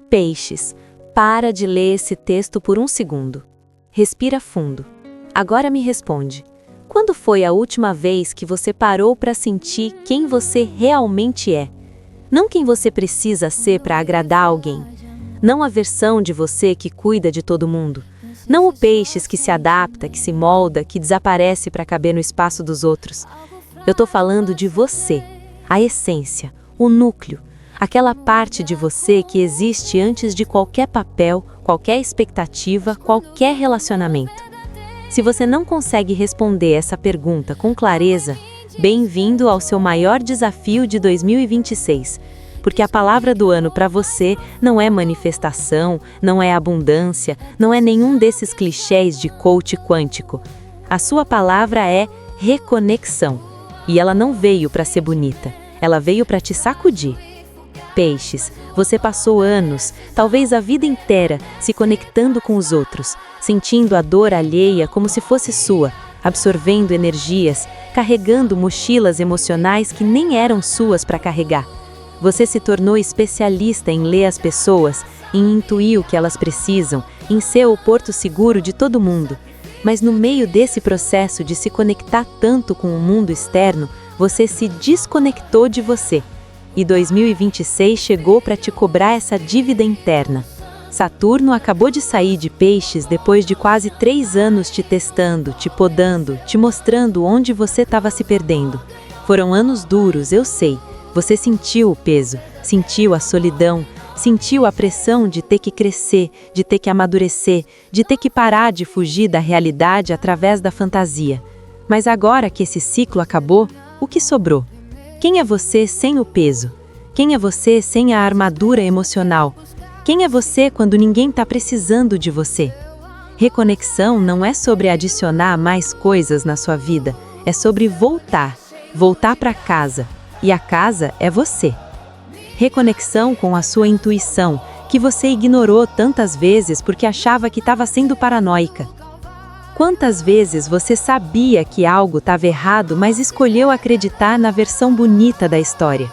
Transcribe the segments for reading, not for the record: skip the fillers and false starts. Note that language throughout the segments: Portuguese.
Peixes, para de ler esse texto por um segundo. Respira fundo. Agora me responde. Quando foi a última vez que você parou para sentir quem você realmente é? Não quem você precisa ser para agradar alguém. Não a versão de você que cuida de todo mundo. Não o peixes que se adapta, que se molda, que desaparece para caber no espaço dos outros. Eu tô falando de você, a essência, o núcleo, aquela parte de você que existe antes de qualquer papel, qualquer expectativa, qualquer relacionamento. Se você não consegue responder essa pergunta com clareza, bem-vindo ao seu maior desafio de 2026, porque a palavra do ano para você não é manifestação, não é abundância, não é nenhum desses clichês de coach quântico. A sua palavra é reconexão, e ela não veio para ser bonita, ela veio para te sacudir. Peixes, você passou anos, talvez a vida inteira, se conectando com os outros, sentindo a dor alheia como se fosse sua, absorvendo energias, carregando mochilas emocionais que nem eram suas para carregar. Você se tornou especialista em ler as pessoas, em intuir o que elas precisam, em ser o porto seguro de todo mundo. Mas no meio desse processo de se conectar tanto com o mundo externo, você se desconectou de você. E 2026 chegou para te cobrar essa dívida interna. Saturno acabou de sair de Peixes depois de quase 3 anos te testando, te podando, te mostrando onde você estava se perdendo. Foram anos duros, eu sei. Você sentiu o peso, sentiu a solidão, sentiu a pressão de ter que crescer, de ter que amadurecer, de ter que parar de fugir da realidade através da fantasia. Mas agora que esse ciclo acabou, o que sobrou? Quem é você sem o peso? Quem é você sem a armadura emocional? Quem é você quando ninguém está precisando de você? Reconexão não é sobre adicionar mais coisas na sua vida, é sobre voltar para casa. E a casa é você. Reconexão com a sua intuição, que você ignorou tantas vezes porque achava que estava sendo paranoica. Quantas vezes você sabia que algo estava errado, mas escolheu acreditar na versão bonita da história?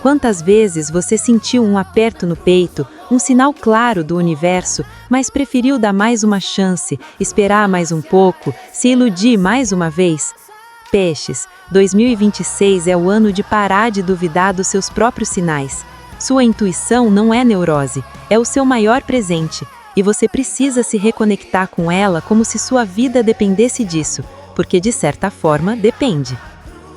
Quantas vezes você sentiu um aperto no peito, um sinal claro do universo, mas preferiu dar mais uma chance, esperar mais um pouco, se iludir mais uma vez? Peixes, 2026 é o ano de parar de duvidar dos seus próprios sinais. Sua intuição não é neurose, é o seu maior presente. E você precisa se reconectar com ela como se sua vida dependesse disso, porque de certa forma depende.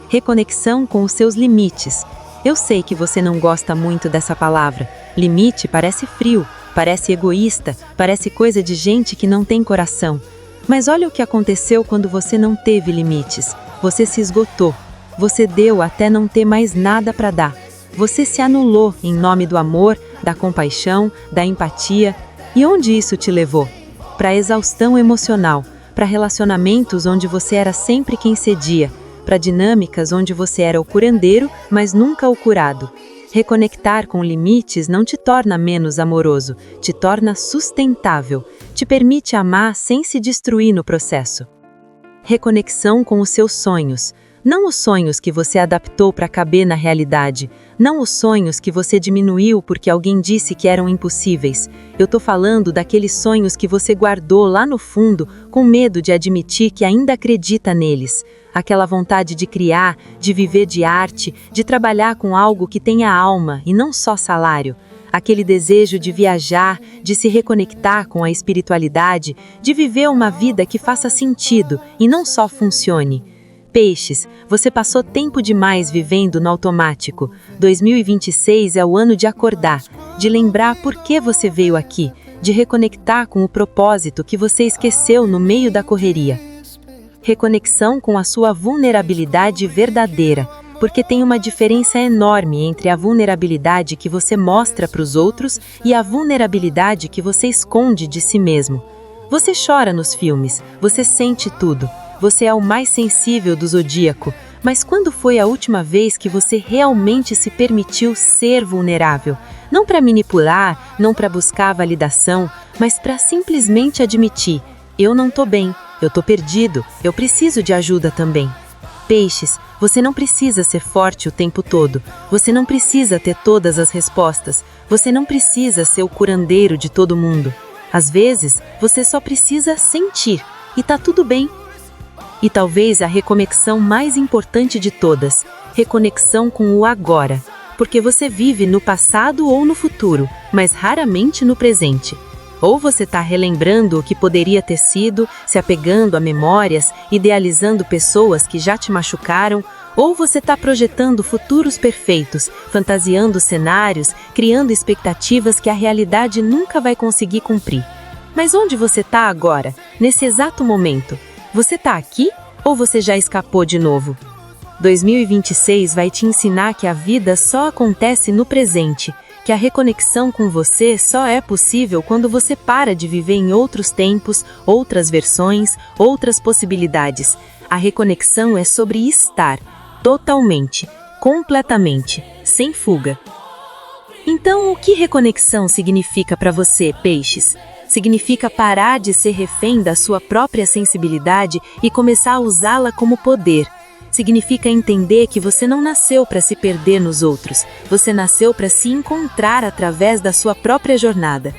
Reconexão com os seus limites. Eu sei que você não gosta muito dessa palavra. Limite parece frio, parece egoísta, parece coisa de gente que não tem coração. Mas olha o que aconteceu quando você não teve limites. Você se esgotou. Você deu até não ter mais nada para dar. Você se anulou em nome do amor, da compaixão, da empatia. E onde isso te levou? Para a exaustão emocional, para relacionamentos onde você era sempre quem cedia, para dinâmicas onde você era o curandeiro, mas nunca o curado. Reconectar com limites não te torna menos amoroso, te torna sustentável, te permite amar sem se destruir no processo. Reconexão com os seus sonhos. Não os sonhos que você adaptou para caber na realidade, não os sonhos que você diminuiu porque alguém disse que eram impossíveis. Eu tô falando daqueles sonhos que você guardou lá no fundo, com medo de admitir que ainda acredita neles. Aquela vontade de criar, de viver de arte, de trabalhar com algo que tenha alma e não só salário. Aquele desejo de viajar, de se reconectar com a espiritualidade, de viver uma vida que faça sentido e não só funcione. Peixes, você passou tempo demais vivendo no automático. 2026 é o ano de acordar, de lembrar por que você veio aqui, de reconectar com o propósito que você esqueceu no meio da correria. Reconexão com a sua vulnerabilidade verdadeira, porque tem uma diferença enorme entre a vulnerabilidade que você mostra para os outros e a vulnerabilidade que você esconde de si mesmo. Você chora nos filmes, você sente tudo. Você é o mais sensível do zodíaco, mas quando foi a última vez que você realmente se permitiu ser vulnerável? Não para manipular, não para buscar validação, mas para simplesmente admitir: eu não tô bem, eu tô perdido, eu preciso de ajuda também. Peixes, Você não precisa ser forte o tempo todo. Você não precisa ter todas as respostas. Você não precisa ser o curandeiro de todo mundo. Às vezes, você só precisa sentir, e tá tudo bem. E talvez a reconexão mais importante de todas, reconexão com o agora. Porque você vive no passado ou no futuro, mas raramente no presente. Ou você está relembrando o que poderia ter sido, se apegando a memórias, idealizando pessoas que já te machucaram, ou você está projetando futuros perfeitos, fantasiando cenários, criando expectativas que a realidade nunca vai conseguir cumprir. Mas onde você está agora, nesse exato momento? Você está aqui ou você já escapou de novo? 2026 vai te ensinar que a vida só acontece no presente, que a reconexão com você só é possível quando você para de viver em outros tempos, outras versões, outras possibilidades. A reconexão é sobre estar, totalmente, completamente, sem fuga. Então, o que reconexão significa para você, peixes? Significa parar de ser refém da sua própria sensibilidade e começar a usá-la como poder. Significa entender que você não nasceu para se perder nos outros, você nasceu para se encontrar através da sua própria jornada.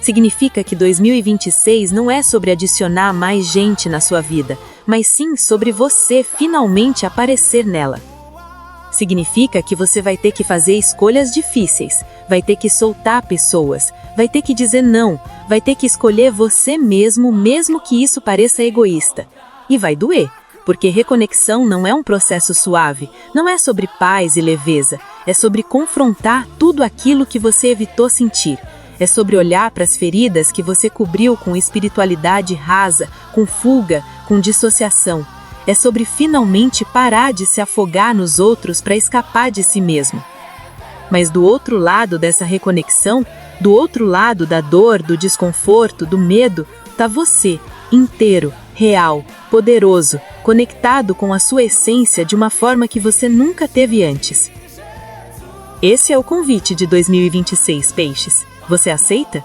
Significa que 2026 não é sobre adicionar mais gente na sua vida, mas sim sobre você finalmente aparecer nela. Significa que você vai ter que fazer escolhas difíceis, vai ter que soltar pessoas, vai ter que dizer não, vai ter que escolher você mesmo, mesmo que isso pareça egoísta. E vai doer. Porque reconexão não é um processo suave, não é sobre paz e leveza, é sobre confrontar tudo aquilo que você evitou sentir. É sobre olhar para as feridas que você cobriu com espiritualidade rasa, com fuga, com dissociação. É sobre finalmente parar de se afogar nos outros para escapar de si mesmo. Mas do outro lado dessa reconexão, do outro lado da dor, do desconforto, do medo, tá você, inteiro, real, poderoso, conectado com a sua essência de uma forma que você nunca teve antes. Esse é o convite de 2026, peixes. Você aceita?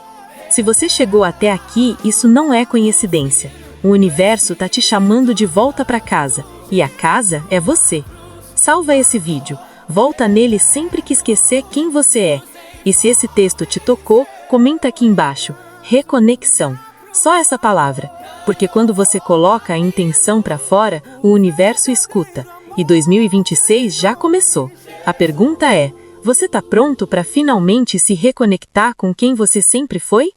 Se você chegou até aqui, isso não é coincidência. O universo está te chamando de volta para casa, e a casa é você. Salva esse vídeo, volta nele sempre que esquecer quem você é. E se esse texto te tocou, comenta aqui embaixo. Reconexão. Só essa palavra, porque quando você coloca a intenção para fora, o universo escuta. E 2026 já começou. A pergunta é, você está pronto para finalmente se reconectar com quem você sempre foi?